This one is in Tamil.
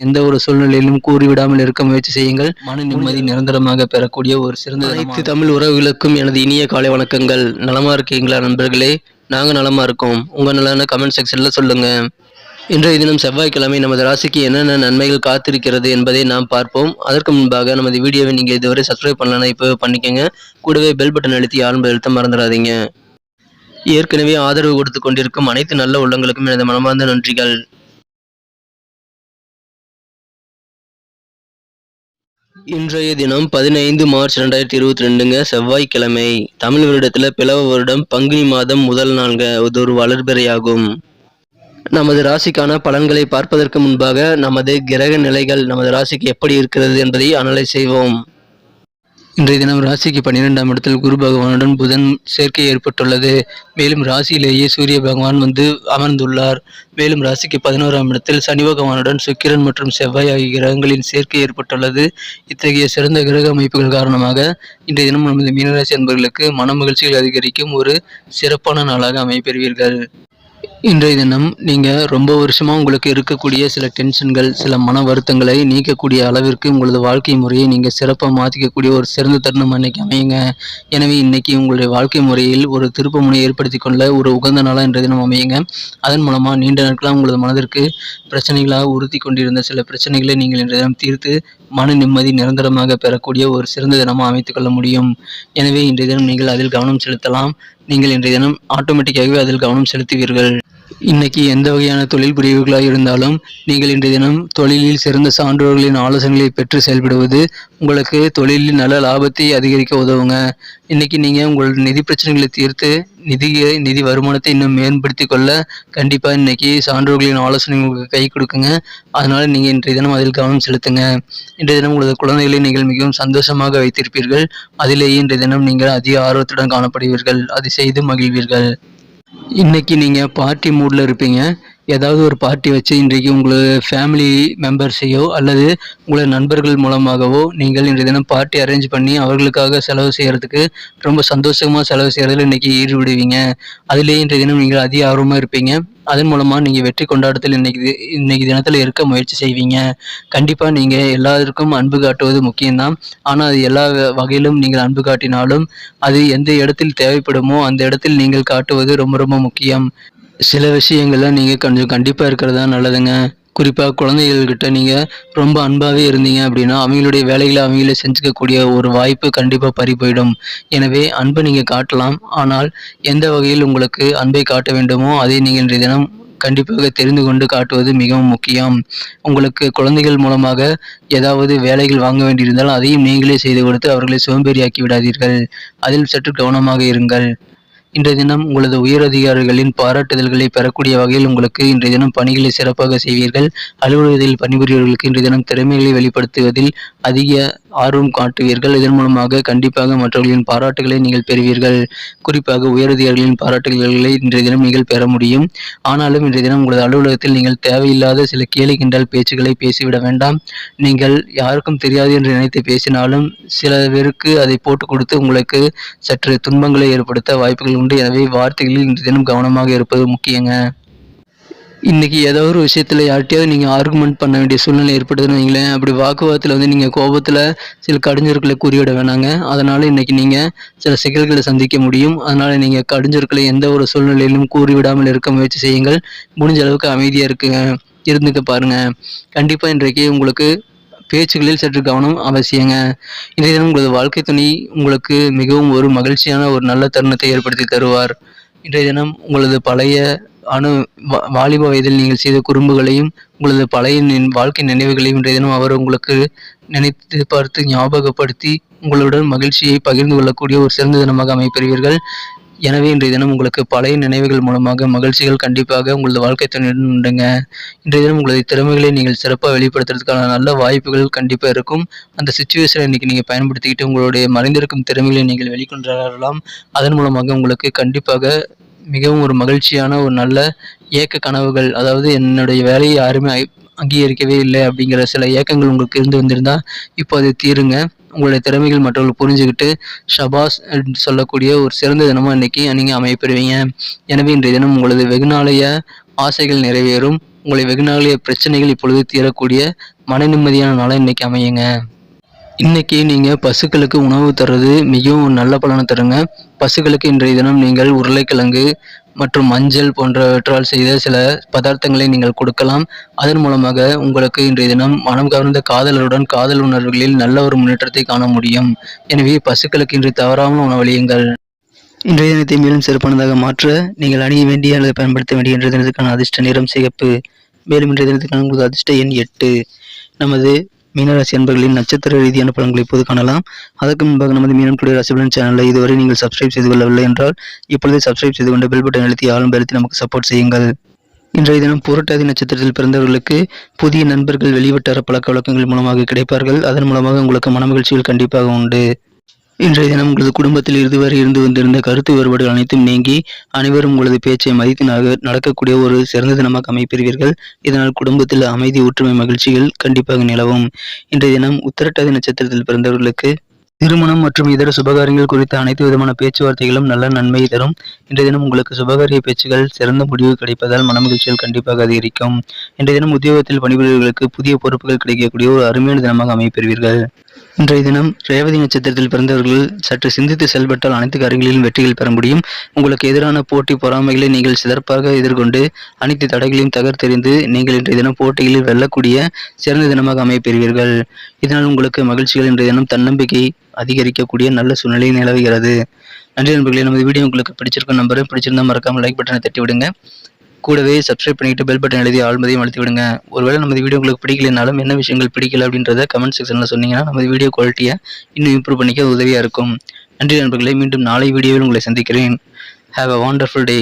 எந்த ஒரு சூழ்நிலையிலும் கூறிவிடாமல் இருக்க முயற்சி செய்யுங்கள். மன நிம்மதி நிரந்தரமாக பெறக்கூடிய ஒரு சிறந்த அனைத்து தமிழ் உறவுகளுக்கும் எனது இனிய காலை வணக்கங்கள். நலமா இருக்கீங்களா நண்பர்களே? நாங்க நலமா இருக்கோம். உங்க நலன கமெண்ட் செக்ஷன்ல சொல்லுங்க. இன்றைய தினம் செவ்வாய்க்கிழமை நமது ராசிக்கு என்னென்ன நன்மைகள் காத்திருக்கிறது என்பதை நாம் பார்ப்போம். அதற்கு முன்பாக நமது வீடியோவை நீங்க இதுவரை சப்ஸ்கிரைப் பண்ணலன்னா இப்பவே பண்ணிக்கங்க. கூடவே பெல் பட்டன் அழுத்தி ஆல் அழுத்த மறந்துடாதீங்க. ஏற்கனவே ஆதரவு கொடுத்து கொண்டிருக்கும் அனைத்து நல்ல உள்ளங்களுக்கும் எனது மனமார்ந்த நன்றிகள். இன்றைய தினம் 15 மார்ச் 2022ங்க செவ்வாய்க்கிழமை. தமிழ் வருடத்துல பிளவ வருடம் பங்குனி மாதம் முதல் நாள்ங்க. இது ஒரு வளர்பிறையாகும். நமது ராசிக்கான பலன்களை பார்ப்பதற்கு முன்பாக நமது கிரக நிலைகள் நமது ராசிக்கு எப்படி இருக்கிறது என்பதை அனலைஸ் செய்வோம். இன்றைய தினம் ராசிக்கு 12ஆம் இடத்தில் குரு பகவானுடன் புதன் சேர்க்கை ஏற்பட்டுள்ளது. மேலும் ராசியிலேயே சூரிய பகவான் அமர்ந்துள்ளார். மேலும் ராசிக்கு 11ஆம் இடத்தில் சனி பகவானுடன் சுக்கிரன் மற்றும் செவ்வாய் ஆகிய கிரகங்களின் சேர்க்கை ஏற்பட்டுள்ளது. இத்தகைய சிறந்த கிரக அமைப்புகள் காரணமாக இன்றைய தினம் நமது மீனராசி அன்பர்களுக்கு மன மகிழ்ச்சிகள் அதிகரிக்கும் ஒரு சிறப்பான நாளாக அமைப்பெறுவீர்கள். இன்றைய தினம் நீங்கள் ரொம்ப வருஷமாக உங்களுக்கு இருக்கக்கூடிய சில டென்ஷன்கள், சில மன வருத்தங்களை நீக்கக்கூடிய அளவிற்கு உங்களது வாழ்க்கை முறையை நீங்கள் சிறப்பாக மாற்றிக்கக்கூடிய ஒரு சிறந்த தருணம் அன்னைக்கு அமையுங்க. எனவே இன்னைக்கு உங்களுடைய வாழ்க்கை முறையில் ஒரு திருப்பு முனையை ஏற்படுத்தி கொள்ள ஒரு உகந்த நாளாக இன்றைய தினம் அமையுங்க. அதன் மூலமாக நீண்ட நாட்களாக உங்களது மனதிற்கு பிரச்சனைகளாக உறுத்தி கொண்டிருந்த சில பிரச்சனைகளை நீங்கள் இன்றைய தினம் தீர்த்து மன நிம்மதி நிரந்தரமாக பெறக்கூடிய ஒரு சிறந்த தினமாக அமைத்துக் கொள்ள முடியும். எனவே இன்றைய தினம் நீங்கள் அதில் கவனம் செலுத்தலாம். நீங்கள் இன்றைய தினம் ஆட்டோமேட்டிக்காகவே அதில் கவனம் செலுத்துவீர்கள். இன்னைக்கு எந்த வகையான தொழில் பிரிவுகளாக இருந்தாலும் நீங்கள் இன்றைய தினம் தொழிலில் சிறந்த சான்றோர்களின் ஆலோசனைகளை பெற்று செயல்படுவது உங்களுக்கு தொழிலில் நல்ல லாபத்தை அதிகரிக்க உதவுங்க. இன்னைக்கு நீங்கள் உங்கள் நிதி பிரச்சனைகளை தீர்த்து நிதி வருமானத்தை இன்னும் மேம்படுத்தி கொள்ள கண்டிப்பாக இன்னைக்கு சான்றோர்களின் ஆலோசனை உங்களுக்கு கை கொடுக்குங்க. அதனால நீங்கள் இன்றைய தினம் அதில் கவனம் செலுத்துங்க. இன்றைய தினம் உங்களது குழந்தைகளை நீங்கள் மிகவும் சந்தோஷமாக வைத்திருப்பீர்கள். அதிலேயே இன்றைய தினம் நீங்கள் அதிக ஆர்வத்துடன் காணப்படுவீர்கள். அதை செய்து மகிழ்வீர்கள். இன்னைக்கு நீங்கள் பார்ட்டி மூடில் இருப்பீங்க. ஏதாவது ஒரு பார்ட்டி வச்சு இன்றைக்கு உங்களது ஃபேமிலி மெம்பர்ஸையோ அல்லது உங்களது நண்பர்கள் மூலமாகவோ நீங்கள் இன்றைய தினம் பார்ட்டி அரேஞ்ச் பண்ணி அவர்களுக்காக செலவு செய்கிறதுக்கு ரொம்ப சந்தோஷமாக செலவு செய்கிறதுல இன்றைக்கி ஈடுபடுவீங்க. அதிலேயே இன்றைய தினம் நீங்கள் அதிக ஆர்வமாக இருப்பீங்க. அதன் மூலமாக நீங்கள் வெற்றி கொண்டாட்டத்தில் இன்னைக்கு தினத்தில் இருக்க முயற்சி செய்வீங்க. கண்டிப்பாக நீங்கள் எல்லாருக்கும் அன்பு காட்டுவது முக்கியம்தான். ஆனால் அது எல்லா வகையிலும் நீங்கள் அன்பு காட்டினாலும் அது எந்த இடத்தில் தேவைப்படுமோ அந்த இடத்தில் நீங்கள் காட்டுவது ரொம்ப ரொம்ப முக்கியம். சில விஷயங்கள்ல நீங்கள் கொஞ்சம் கண்டிப்பாக இருக்கிறது தான் நல்லதுங்க. குறிப்பாக குழந்தைகள்கிட்ட நீங்கள் ரொம்ப அன்பாகவே இருந்தீங்க அப்படின்னா அவங்களுடைய வேலைகளை அவங்களே செஞ்சுக்கக்கூடிய ஒரு வாய்ப்பு கண்டிப்பாக பறி போயிடும். எனவே அன்பை நீங்கள் காட்டலாம். ஆனால் எந்த வகையில் உங்களுக்கு அன்பை காட்ட வேண்டுமோ அதை நீங்கள் இன்றைய தினம் கண்டிப்பாக தெரிந்து கொண்டு காட்டுவது மிகவும் முக்கியம். உங்களுக்கு குழந்தைகள் மூலமாக ஏதாவது வேலைகள் வாங்க வேண்டியிருந்தால் அதையும் நீங்களே செய்து கொடுத்து அவர்களை சோம்பேறியாக்கி விடாதீர்கள். அதில் சற்று கவனமாக இருங்கள். இன்றைய தினம் உங்களது உயரதிகாரிகளின் பாராட்டுதல்களை பெறக்கூடிய வகையில் உங்களுக்கு இன்றைய தினம் பணிகளை சிறப்பாக செய்வீர்கள். அலுவலகத்தில் பணிபுரியவர்களுக்கு இன்றைய தினம் திறமைகளை வெளிப்படுத்துவதில் அதிக ஆர்வம் காட்டுவீர்கள். இதன் மூலமாக கண்டிப்பாக மற்றவர்களின் பாராட்டுகளை நீங்கள் பெறுவீர்கள். குறிப்பாக உயரதிகாரிகளின் பாராட்டுதல்களை இன்றைய தினம் நீங்கள் பெற முடியும். ஆனாலும் இன்றைய தினம் உங்களது அலுவலகத்தில் நீங்கள் தேவையில்லாத சில கேலி கிண்டல் பேச்சுக்களை பேசிவிட வேண்டாம். நீங்கள் யாருக்கும் தெரியாது என்று நினைத்து பேசினாலும் சில பேருக்கு அதை போட்டுக் கொடுத்து உங்களுக்கு சற்று துன்பங்களை ஏற்படுத்த வாய்ப்புகள் உண்டு. எனவே வார்த்தைகளில் இன்றைய தினம் கவனமாக இருப்பது முக்கியங்க. இன்னைக்கு ஏதோ ஒரு விஷயத்தில் யார்கிட்டயாவது நீங்கள் ஆர்குமெண்ட் பண்ண வேண்டிய சூழ்நிலை ஏற்படுதுன்னு வைங்களேன். அப்படி வாக்குவாதத்தில் நீங்கள் கோபத்தில் சில கடிஞ்சொற்களை கூறிவிட வேணாங்க. அதனால் இன்னைக்கு நீங்கள் சில சிக்கல்களை சந்திக்க முடியும். அதனால் நீங்கள் கடிஞ்சொற்களை எந்த ஒரு சூழ்நிலையிலும் கூறிவிடாமல் இருக்க முயற்சி செய்யுங்கள். முடிஞ்ச அளவுக்கு அமைதியாக இருந்துக்க பாருங்கள். கண்டிப்பாக இன்றைக்கு உங்களுக்கு பேச்சுகளில் சற்று கவனம் அவசியங்க. இன்றைய தினம் உங்களது வாழ்க்கை துணை உங்களுக்கு மிகவும் ஒரு மகிழ்ச்சியான ஒரு நல்ல தருணத்தை ஏற்படுத்தி தருவார். இன்றைய தினம் உங்களது பழைய வாலிப வயதில் நீங்கள் செய்த குறும்புகளையும் உங்களது பழைய வாழ்க்கை நினைவுகளையும் இன்றைய தினம் அவர் உங்களுக்கு நினைத்து பார்த்து ஞாபகப்படுத்தி உங்களுடன் மகிழ்ச்சியை பகிர்ந்து கொள்ளக்கூடிய ஒரு சிறந்த தினமாக அமைப்பெறுவீர்கள். எனவே இன்றைய தினம் உங்களுக்கு பழைய நினைவுகள் மூலமாக மகிழ்ச்சிகள் கண்டிப்பாக உங்களது வாழ்க்கை துணையுடன் உண்டுங்க. இன்றைய தினம் உங்களது திறமைகளை நீங்கள் சிறப்பாக வெளிப்படுத்துறதுக்கான நல்ல வாய்ப்புகள் கண்டிப்பாக இருக்கும். அந்த சுச்சுவேஷனை இன்னைக்கு நீங்கள் பயன்படுத்திக்கிட்டு உங்களுடைய மறைந்திருக்கும் திறமைகளை நீங்கள் வெளிக்கொண்டு வரலாம். அதன் மூலமாக உங்களுக்கு கண்டிப்பாக மிகவும் ஒரு மகிழ்ச்சியான ஒரு நல்ல ஏக்க கனவுகள், அதாவது என்னுடைய வேலையை யாருமே அங்கீகரிக்கவே இல்லை அப்படிங்கிற சில ஏக்கங்கள் உங்களுக்கு இருந்து வந்திருந்தா இப்போ அது தீருங்க. உங்களுடைய திறமைகள் மற்றவர்கள் புரிஞ்சுக்கிட்டு ஷபாஸ் சொல்லக்கூடிய ஒரு சிறந்த தினமாக இன்னைக்கு நீங்கள் அமையப்பெறுவீங்க. எனவே இன்றைய தினம் உங்களது வெகுநாளைய ஆசைகள் நிறைவேறும். உங்களை வெகுநாளைய பிரச்சனைகள் இப்பொழுது தீரக்கூடிய மன நிம்மதியான நாளாக இன்னைக்கு அமையுங்க. இன்னைக்கு நீங்க பசுக்களுக்கு உணவு தர்றது மிகவும் நல்ல பலனை தருங்க. பசுக்களுக்கு இன்றைய தினம் நீங்கள் உருளைக்கிழங்கு மற்றும் மஞ்சள் போன்றவற்றால் செய்த சில பதார்த்தங்களை நீங்கள் கொடுக்கலாம். அதன் மூலமாக உங்களுக்கு இன்றைய தினம் மனம் கவர்ந்த காதலருடன் காதல் உணர்வுகளில் நல்ல ஒரு முன்னேற்றத்தை காண முடியும். எனவே பசுக்களுக்கு இன்று தவறாமல் உணவளியுங்கள். இன்றைய தினத்தை மேலும் சிறப்பானதாக மாற்ற நீங்கள் அணிய வேண்டிய அல்லது பயன்படுத்த வேண்டிய இன்றைய தினத்துக்கான அதிர்ஷ்ட நிறம் சிகப்பு. மேலும் இன்றைய தினத்துக்கான உங்களுக்கு அதிர்ஷ்ட எண் 8. நமது மீனராசி அன்பர்களின் நட்சத்திர ரீதியான பலன்களை இப்போது காணலாம். அதற்கு முன்பாக நமது மீனம் டுடே ராசி பலன் சேனலை இதுவரை நீங்கள் சப்ஸ்கிரைப் செய்து கொள்ளவில்லை என்றால் இப்பொழுது சப்ஸ்கிரைப் செய்து கொண்டு பெல் பட்டன் அழுத்தி ஆளும் பெருத்தி நமக்கு சப்போர்ட் செய்யுங்கள். இன்றைய தினம் புரட்டாதி நட்சத்திரத்தில் பிறந்தவர்களுக்கு புதிய நண்பர்கள் வெளிவட்டார பழக்க வழக்கங்கள் மூலமாக கிடைப்பார்கள். அதன் மூலமாக உங்களுக்கு மனமகிழ்ச்சிகள் கண்டிப்பாக உண்டு. இன்றைய தினம் உங்களது குடும்பத்தில் இதுவரை இருந்து வந்திருந்த கருத்து வேறுபாடுகள் அனைத்தும் நீங்கி அனைவரும் உங்களது பேச்சை மதித்து நடக்கக்கூடிய ஒரு சிறந்த தினமாக அமைப்பெறுவீர்கள். இதனால் குடும்பத்தில் அமைதி, ஒற்றுமை, மகிழ்ச்சிகள் கண்டிப்பாக நிலவும். இன்றைய தினம் உத்திரட்டாதி நட்சத்திரத்தில் பிறந்தவர்களுக்கு திருமணம் மற்றும் இதர சுபகாரியங்கள் குறித்த அனைத்து விதமான பேச்சுவார்த்தைகளும் நல்ல நன்மை தரும். இன்றைய தினம் உங்களுக்கு சுபகாரிய பேச்சுகள் சிறந்த முடிவு கிடைப்பதால் மனமகிழ்ச்சிகள் கண்டிப்பாக அதிகரிக்கும். இன்றைய தினம் உத்தியோகத்தில் பணிபுரிவர்களுக்கு புதிய பொறுப்புகள் கிடைக்கக்கூடிய ஒரு அருமையான தினமாக அமைப்பெறுவீர்கள். இன்றைய தினம் ரேவதி நட்சத்திரத்தில் பிறந்தவர்கள் சற்று சிந்தித்து செயல்பட்டால் அனைத்து காரியங்களிலும் வெற்றிகள் பெற முடியும். உங்களுக்கு எதிரான போட்டி பொறாமைகளை நீங்கள் சிறப்பாக எதிர்கொண்டு அனைத்து தடைகளையும் தகர்த்தெறிந்து நீங்கள் இன்றைய தினம் போட்டிகளில் வெல்லக்கூடிய சிறந்த தினமாக அமைப்பெறுவீர்கள். இதனால் உங்களுக்கு மகிழ்ச்சிகள் இன்றைய தினம் தன்னம்பிக்கை அதிகரிக்கக்கூடிய நல்ல சூழ்நிலை நிலவுகிறது. நன்றி நண்பர்களே. நமது வீடியோ உங்களுக்கு பிடிச்சிருக்கும் நம்பரை பிடிச்சிருந்தா மறக்காமல் லைக் பட்டனை தட்டி விடுங்க. கூடவே சப்ஸ்கிரைப் பண்ணிட்டு பெல் பட்டன் எழுதி ஆல்மதையும் அழுத்தி விடுங்க. ஒருவேளை நமது வீடியோ உங்களுக்கு பிடிக்கலைனாலும் என்ன விஷயங்கள் பிடிக்கல அப்படின்றத கமெண்ட் செக்ஷனில் சொன்னீங்கன்னா நமது வீடியோ குவாலிட்டியை இன்னும் இம்ப்ரூவ் பண்ணிக்க உதவியாக இருக்கும். நன்றி நண்பர்களே. மீண்டும் நாளை வீடியோவில் உங்களை சந்திக்கிறேன். Have a wonderful day.